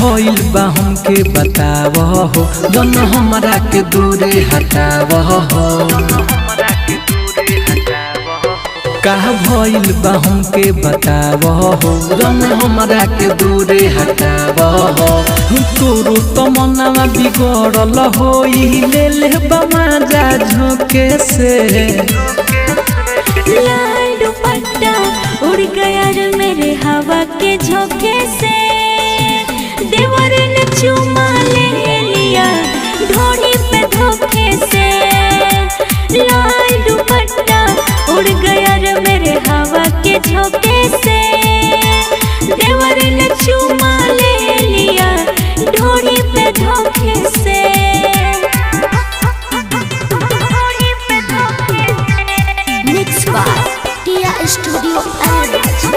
भइल बा हमके बताव हो, जन हमरा के दूरे हटाव हो। का भइल बा हमके बताव हो, जन हमरा के दूरे हटाव हो। तोरो तमन्ना बिगड़ल होई, ले ले मजा झोंके से। लाल दुपट्टा उड़ गया रे मेरे हवा के झोंके से। देवर ने चुमा ले लिया ढोड़ी पे धोखे से। लाल दुपट्टा उड़ गया रे मेरे हवा के झोंके से। देवर ने चुमा ले लिया ढोड़ी पे धोखे से। Mix by Tiya studio Areraj.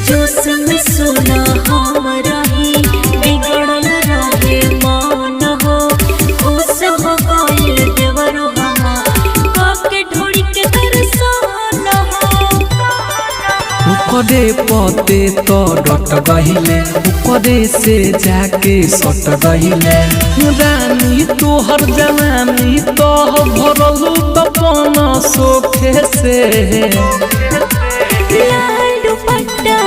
जोश में सुना हम रही, बिगड़ल रहे मन हो। खुश हो गइल देवरो हमार, काके ढोड़ी के दर्शन हो। करे पते तो डट गहिले, करे से जाके सट गहिले। रानी तोहर जवानी तो भरल तपन सोखे से। लाल दुपट्टा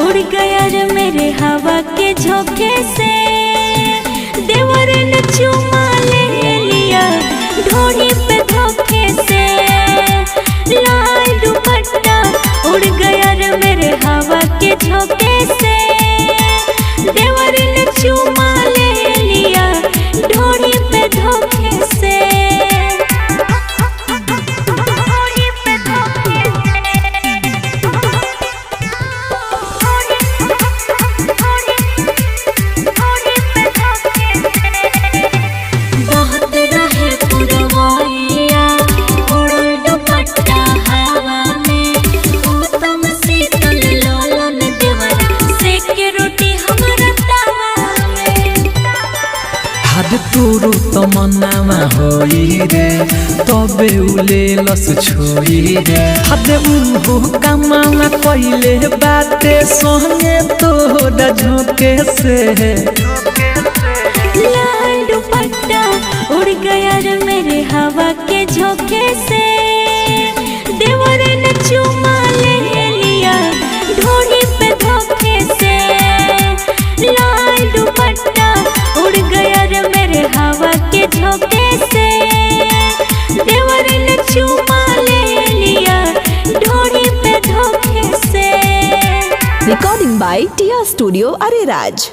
उड़ गया रे मेरे हवा के झोंके से। देवर ने चुमा ले लिया ढोड़ी पे धोखे से। लाल दुपट्टा उड़ गया रे मेरे हवा के झोंके से। देवर ने चुमा ले लिया ढोड़ी पे धोखे से। बहुत रहे पुरवैया उड़ल दुपट्टा हवा में। उत्तम शीतल लोलन देवर सेक के रोटी हमारा तवा में। हद तोरो तमन्ना होई रे, तबे उले लस छोई रे। हद उहो कमाना कइले बाते संगे तोरा झोंके से। लाल दुपट्टा उड़ गया रे मेरे हवा के झोंके से। देवर ने चुमा ले लिया ढोड़ी पे धोखे से। लाल दुपट्टा उड़ गया रे मेरे हवा के झोंके से। देवर ने चुमा ले लिया ढोड़ी पे धोखे से। Recording by Tia Studio Ariraj.